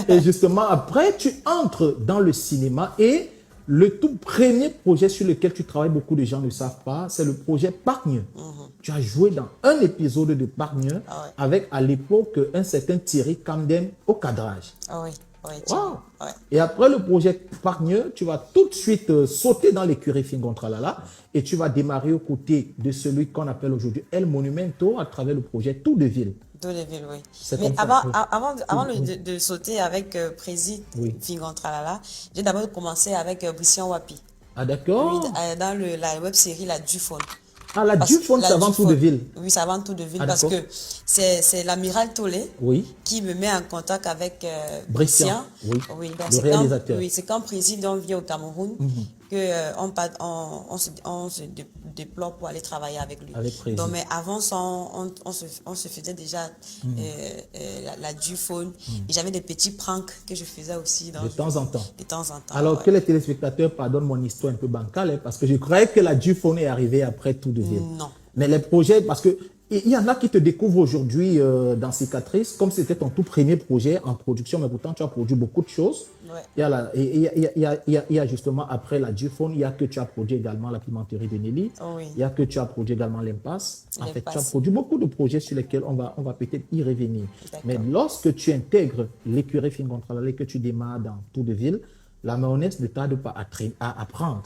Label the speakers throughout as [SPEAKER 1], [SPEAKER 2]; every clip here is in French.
[SPEAKER 1] Et justement, après, tu entres dans le cinéma et le tout premier projet sur lequel tu travailles, beaucoup de gens ne savent pas, c'est le projet Pargneux. Tu as joué dans un épisode de Pargneux avec, à l'époque, un certain Thierry Camden au cadrage.
[SPEAKER 2] Ah oui. Oui,
[SPEAKER 1] Wow.
[SPEAKER 2] ouais.
[SPEAKER 1] Et après le projet Pargneux, tu vas tout de suite sauter dans l'écurie Fingontralala et tu vas démarrer aux côtés de celui qu'on appelle aujourd'hui El Monumento à travers le projet Tout de Ville.
[SPEAKER 2] Tout de Ville, oui.
[SPEAKER 1] C'est
[SPEAKER 2] Mais
[SPEAKER 1] comme ça,
[SPEAKER 2] avant
[SPEAKER 1] oui.
[SPEAKER 2] de sauter avec Prési
[SPEAKER 1] Oui.
[SPEAKER 2] Fingontralala, j'ai d'abord commencé avec Brissian Wapi.
[SPEAKER 1] Ah d'accord.
[SPEAKER 2] Oui, dans la web série La Duphone.
[SPEAKER 1] Ah, la Duphone, c'est avant Tout de Ville.
[SPEAKER 2] Oui, c'est avant Tout de Ville parce
[SPEAKER 1] d'accord.
[SPEAKER 2] que c'est l'amiral Tolé
[SPEAKER 1] Oui.
[SPEAKER 2] qui me met en contact avec
[SPEAKER 1] Brissian, oui.
[SPEAKER 2] Oui, donc
[SPEAKER 1] Le réalisateur.
[SPEAKER 2] oui, c'est quand président vient au Cameroun que on se déploie pour aller travailler avec lui.
[SPEAKER 1] Avec Prési.
[SPEAKER 2] Donc, mais avant ça, on se faisait déjà la Duphone. Et j'avais des petits pranks que je faisais aussi.
[SPEAKER 1] De temps en temps.
[SPEAKER 2] De temps en temps.
[SPEAKER 1] Alors que les téléspectateurs pardonnent mon histoire un peu bancale, hein, parce que je croyais que la Duphone est arrivée après Tout de Ville.
[SPEAKER 2] Non.
[SPEAKER 1] Mais les projets, parce que il y en a qui te découvrent aujourd'hui dans Cicatrice, comme c'était ton tout premier projet en production, mais pourtant tu as produit beaucoup de choses.
[SPEAKER 2] Ouais.
[SPEAKER 1] Il y a justement après la Duphone, il y a que tu as produit également la pimenterie de Nelly.
[SPEAKER 2] Oui.
[SPEAKER 1] Il y a que tu as produit également l'Impasse. En fait, tu as
[SPEAKER 2] L'Impasse.
[SPEAKER 1] produit beaucoup de projets sur lesquels on va peut-être y revenir. Mais lorsque tu intègres l'écurie Fingontralala et que tu démarres dans Tout de Ville, la mayonnaise ne tarde pas à apprendre.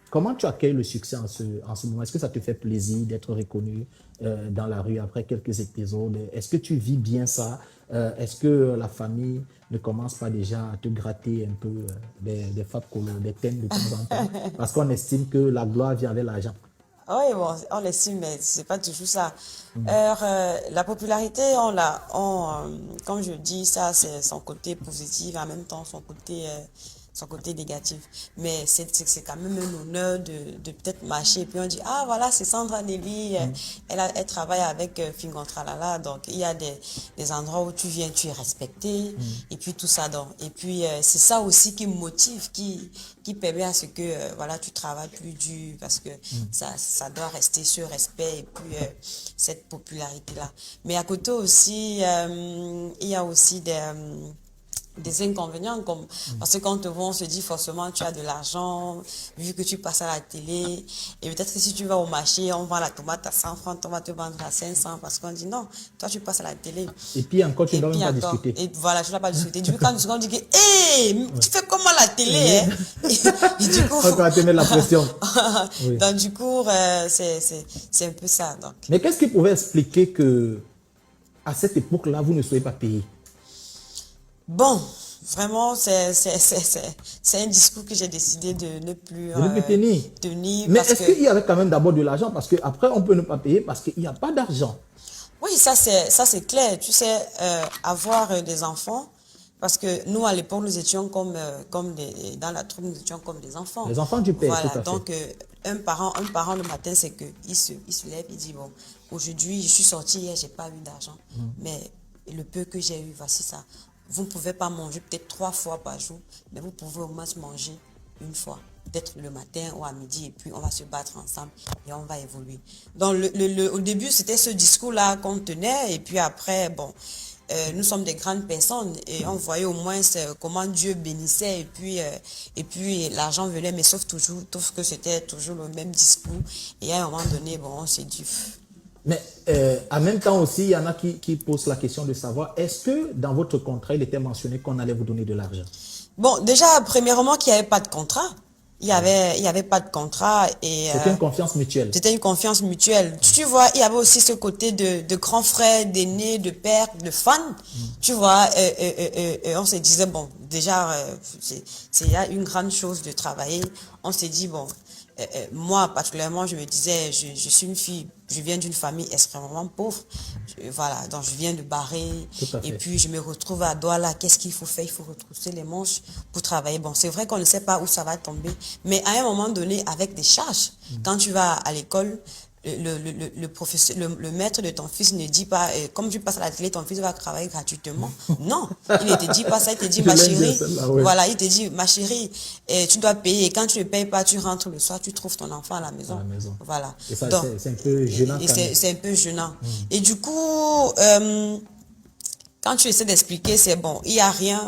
[SPEAKER 1] Comment tu accueilles le succès en ce moment? Est-ce que ça te fait plaisir d'être reconnu dans la rue après quelques épisodes? Est-ce que tu vis bien ça? Est-ce que la famille ne commence pas déjà à te gratter un peu des fab colos, des thèmes de temps en temps? Parce qu'on estime que la gloire vient avec l'argent.
[SPEAKER 2] Oui, bon, on l'estime, mais c'est pas toujours ça. La popularité, comme je dis, ça, c'est son côté positif, en même temps son côté négatif. Mais c'est quand même un honneur de peut-être marcher. Et puis on dit, ah voilà, c'est Sandra Nelly, elle travaille avec Fingontralala. Donc il y a des endroits où tu viens, tu es respecté. Et puis tout ça. Donc. Et puis c'est ça aussi qui me motive, qui permet à ce que voilà, tu travailles plus dur parce que ça doit rester ce respect et puis cette popularité-là. Mais à côté aussi, il y a aussi des inconvénients parce que quand on te voit, on se dit forcément tu as de l'argent vu que tu passes à la télé et peut-être que si tu vas au marché on vend la tomate à 100 francs, on va te vendre à 500 parce qu'on dit non, toi tu passes à la télé
[SPEAKER 1] et puis encore tu ne dois même pas discuter
[SPEAKER 2] et voilà, tu ne dois pas discuter. Du coup quand on dit que hey, tu fais comment la télé hein? Et du coup
[SPEAKER 1] on va te mettre la pression.
[SPEAKER 2] Donc du coup c'est un peu ça donc.
[SPEAKER 1] Mais qu'est-ce qui pouvait expliquer que à cette époque-là vous ne soyez pas payé?
[SPEAKER 2] Bon, vraiment, c'est un discours que j'ai décidé de ne plus tenir.
[SPEAKER 1] Mais est-ce qu'il y avait quand même d'abord de l'argent? Parce qu'après, on peut ne pas payer parce qu'il n'y a pas d'argent.
[SPEAKER 2] Oui, ça c'est clair. Tu sais, avoir des enfants, parce que nous, à l'époque, nous étions dans la troupe, nous étions comme des enfants.
[SPEAKER 1] Les enfants du père,
[SPEAKER 2] voilà,
[SPEAKER 1] tout à fait.
[SPEAKER 2] Donc, un parent le matin, c'est qu'il se lève, il dit, bon, aujourd'hui, je suis sorti hier, j'ai pas eu d'argent. Mais le peu que j'ai eu, voici ça. Vous ne pouvez pas manger peut-être 3 fois par jour, mais vous pouvez au moins manger une fois, peut-être le matin ou à midi, et puis on va se battre ensemble et on va évoluer. Donc au début, c'était ce discours-là qu'on tenait, et puis après, bon, nous sommes des grandes personnes et on voyait au moins comment Dieu bénissait et puis l'argent venait, mais sauf que c'était toujours le même discours. Et à un moment donné, bon, on s'est dit...
[SPEAKER 1] Mais en même temps aussi, il y en a qui posent la question de savoir, est-ce que dans votre contrat, il était mentionné qu'on allait vous donner de l'argent?
[SPEAKER 2] Bon, déjà, premièrement, qu'il n'y avait pas de contrat. Il y avait pas de contrat et...
[SPEAKER 1] C'était une confiance mutuelle.
[SPEAKER 2] C'était une confiance mutuelle. Tu vois, il y avait aussi ce côté de grands frères, d'aînés, de pères, de fans. Tu vois, on se disait, bon, déjà, il y a une grande chose de travailler. On s'est dit, bon... moi, particulièrement, je me disais, je suis une fille, je viens d'une famille extrêmement pauvre. Voilà, donc je viens de Barré. Et puis, je me retrouve à Douala. Qu'est-ce qu'il faut faire? Il faut retrousser les manches pour travailler. Bon, c'est vrai qu'on ne sait pas où ça va tomber. Mais à un moment donné, avec des charges, quand tu vas à l'école, le professeur, le maître de ton fils ne dit pas, comme tu passes à la télé, ton fils va travailler gratuitement. Non, il ne te dit pas ça, il te dit, ma chérie, voilà, il te dit, ma chérie, tu dois payer. Et quand tu ne payes pas, tu rentres le soir, tu trouves ton enfant à la maison. Voilà.
[SPEAKER 1] Et ça, c'est un peu gênant.
[SPEAKER 2] C'est un peu gênant. Et du coup, quand tu essaies d'expliquer, c'est bon, il n'y a rien,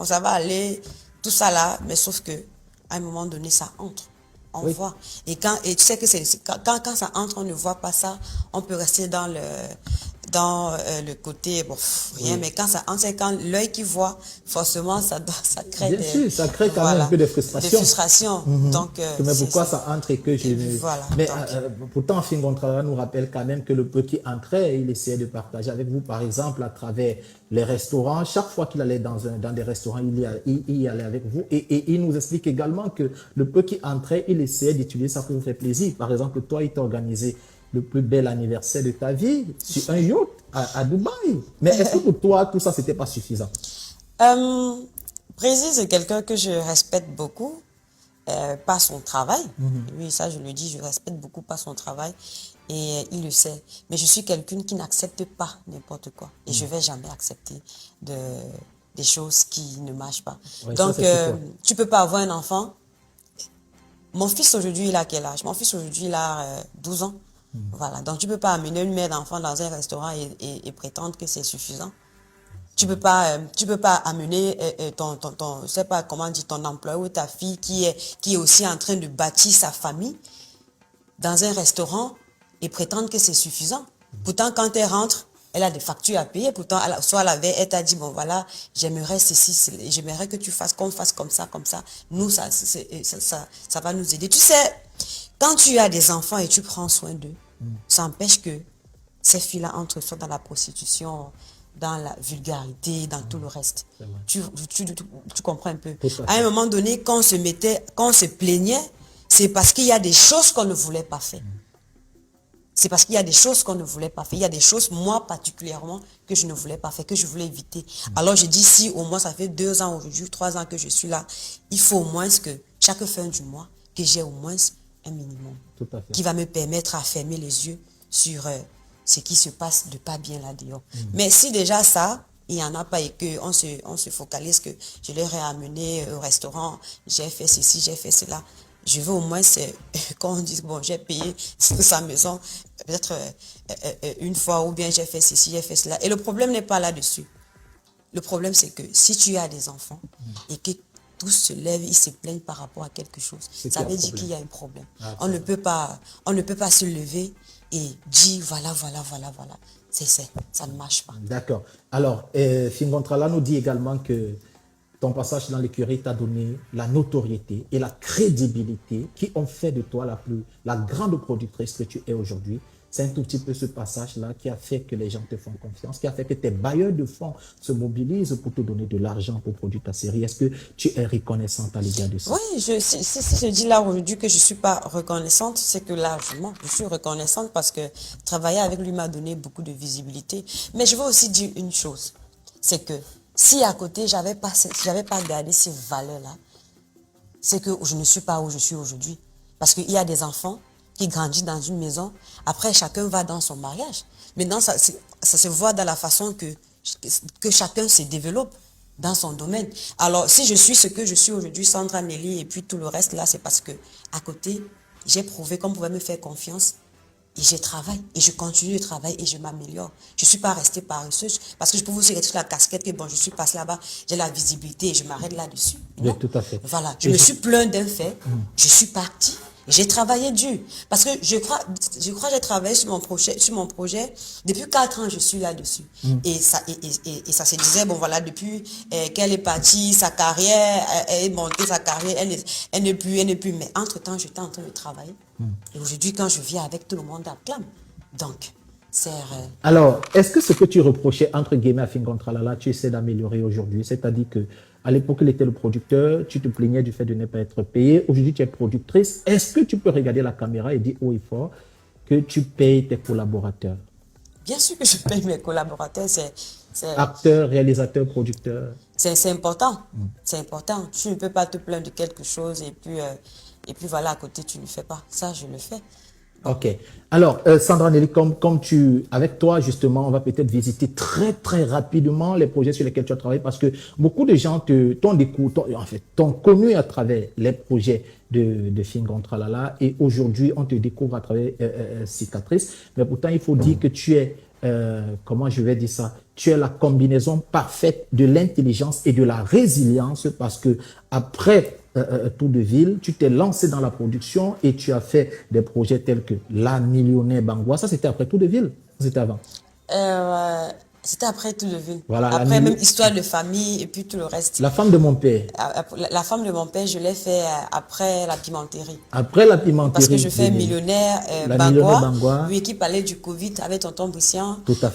[SPEAKER 2] ça va aller, tout ça là, mais sauf que à un moment donné, ça entre. On voit. Et tu sais que quand ça entre, on ne voit pas ça, on peut rester dans le côté, bon, rien, mais quand ça entre, c'est quand l'œil qui voit, forcément, ça crée
[SPEAKER 1] Bien sûr, ça crée quand même un peu de frustration.
[SPEAKER 2] Des frustrations. Donc,
[SPEAKER 1] mais pourquoi ça entre et que je ne...
[SPEAKER 2] Voilà.
[SPEAKER 1] Mais pourtant, Fingontrala nous rappelle quand même que le petit entrait, il essayait de partager avec vous, par exemple, à travers les restaurants. Chaque fois qu'il allait dans des restaurants, il y allait avec vous. Et il nous explique également que le petit entrait, il essayait d'utiliser ça pour vous faire plaisir. Par exemple, toi, il t'a organisé le plus bel anniversaire de ta vie sur un yacht à Dubaï. Mais est-ce que pour toi, tout ça, c'était pas suffisant?
[SPEAKER 2] Brésil, c'est quelqu'un que je respecte beaucoup par son travail. Oui, ça, je le dis, je respecte beaucoup par son travail. Et il le sait. Mais je suis quelqu'un qui n'accepte pas n'importe quoi. Et je ne vais jamais accepter des choses qui ne marchent pas.
[SPEAKER 1] Ouais,
[SPEAKER 2] donc,
[SPEAKER 1] ça,
[SPEAKER 2] tu ne peux pas avoir un enfant. Mon fils, aujourd'hui, il a quel âge? Mon fils, aujourd'hui, il a 12 ans. Voilà. Donc, tu ne peux pas amener une mère d'enfant dans un restaurant et prétendre que c'est suffisant. Tu peux pas amener je sais pas comment dire, ton employé ou ta fille qui est aussi en train de bâtir sa famille dans un restaurant et prétendre que c'est suffisant. Pourtant, quand elle rentre, elle a des factures à payer. Pourtant, soit la veille, elle t'a dit, bon voilà, j'aimerais ceci, j'aimerais que tu fasses, qu'on fasse comme ça, comme ça. Nous, ça va nous aider. Tu sais, quand tu as des enfants et tu prends soin d'eux, ça empêche que ces filles-là entrent soit dans la prostitution, dans la vulgarité, dans tout le reste. Tu comprends un peu. À un moment donné, quand on se plaignait, c'est parce qu'il y a des choses qu'on ne voulait pas faire. C'est parce qu'il y a des choses qu'on ne voulait pas faire. Il y a des choses, moi particulièrement, que je ne voulais pas faire, que je voulais éviter. Alors je dis, si au moins ça fait 2 ans aujourd'hui, 3 ans que je suis là, il faut au moins que chaque fin du mois, que j'ai au moins un minimum.
[SPEAKER 1] Tout à fait.
[SPEAKER 2] Qui va me permettre à fermer les yeux sur ce qui se passe de pas bien là-dehors. Mais si déjà ça, il n'y en a pas et qu'on se focalise que je leur ai amené au restaurant, j'ai fait ceci, j'ai fait cela, je veux au moins, quand on dit, bon, j'ai payé sa maison peut-être une fois, ou bien j'ai fait ceci, j'ai fait cela. Et le problème n'est pas là-dessus. Le problème, c'est que si tu as des enfants et que tous se lèvent, ils se plaignent par rapport à quelque chose, ça veut dire qu'il y a un problème. On ne peut pas se lever et dire, voilà. Ça ne marche pas.
[SPEAKER 1] D'accord. Alors, Fingontrala nous dit également que ton passage dans l'écurie t'a donné la notoriété et la crédibilité qui ont fait de toi la grande productrice que tu es aujourd'hui. C'est un tout petit peu ce passage-là qui a fait que les gens te font confiance, qui a fait que tes bailleurs de fonds se mobilisent pour te donner de l'argent pour produire ta série. Est-ce que tu es reconnaissante à l'égard de ça?
[SPEAKER 2] Oui, si je dis là aujourd'hui que je ne suis pas reconnaissante, c'est que largement, je suis reconnaissante parce que travailler avec lui m'a donné beaucoup de visibilité. Mais je veux aussi dire une chose, c'est que si à côté, je n'avais pas gardé ces valeurs-là, c'est que je ne suis pas où je suis aujourd'hui. Parce qu'il y a des enfants qui grandissent dans une maison, après chacun va dans son mariage. Maintenant, ça se voit dans la façon que chacun se développe dans son domaine. Alors, si je suis ce que je suis aujourd'hui, Sandra, Nelly, et puis tout le reste là, c'est parce que à côté, j'ai prouvé qu'on pouvait me faire confiance. Et je travaille, et je continue de travailler, et je m'améliore. Je ne suis pas restée paresseuse, parce que je peux vous dire la casquette, que bon, je suis passée là-bas, j'ai la visibilité, et je m'arrête là-dessus.
[SPEAKER 1] Oui, tout à fait.
[SPEAKER 2] Voilà, je me suis plaint d'un fait, je suis partie, et j'ai travaillé dur. Parce que je crois que j'ai travaillé sur mon projet, depuis 4 ans, je suis là-dessus. Et ça se disait, bon voilà, depuis qu'elle est partie, sa carrière, elle est montée, sa carrière, elle n'est plus, mais entre-temps, j'étais en train de travailler. Et aujourd'hui, quand je viens avec, tout le monde acclame. Donc, c'est...
[SPEAKER 1] Alors, est-ce que ce que tu reprochais, entre guillemets, à Fingontrala, tu essaies d'améliorer aujourd'hui? C'est-à-dire qu'à l'époque, il était le producteur, tu te plaignais du fait de ne pas être payé. Aujourd'hui, tu es productrice. Est-ce que tu peux regarder la caméra et dire haut et fort que tu payes tes collaborateurs?
[SPEAKER 2] Bien sûr que je paye mes collaborateurs.
[SPEAKER 1] Acteurs, réalisateurs, producteurs.
[SPEAKER 2] C'est important. C'est important. Tu ne peux pas te plaindre de quelque chose et puis voilà, à côté, tu ne le fais pas. Ça, je le fais.
[SPEAKER 1] Ok. Alors, Sandra Nelly, avec toi, justement, on va peut-être visiter très, très rapidement les projets sur lesquels tu as travaillé parce que beaucoup de gens t'ont connu à travers les projets de Fingontrala et aujourd'hui, on te découvre à travers Cicatrice. Mais pourtant, il faut dire que tu es comment je vais dire ça, tu es la combinaison parfaite de l'intelligence et de la résilience parce que après Tour de Ville, tu t'es lancé dans la production et tu as fait des projets tels que La Millionnaire Bangwa. Ça, c'était après Tour de Ville, c'était avant.
[SPEAKER 2] C'était après Tour de Ville.
[SPEAKER 1] Voilà,
[SPEAKER 2] après même Histoire de famille et puis tout le reste.
[SPEAKER 1] La femme de mon père.
[SPEAKER 2] La femme de mon père, je l'ai fait après la pimenterie.
[SPEAKER 1] Après la pimenterie.
[SPEAKER 2] Parce que je fais Millionnaire
[SPEAKER 1] La Millionnaire
[SPEAKER 2] Bangwa,
[SPEAKER 1] Bangwa.
[SPEAKER 2] oui, qui parlait du Covid avec tonton Brissian.
[SPEAKER 1] Tout à fait.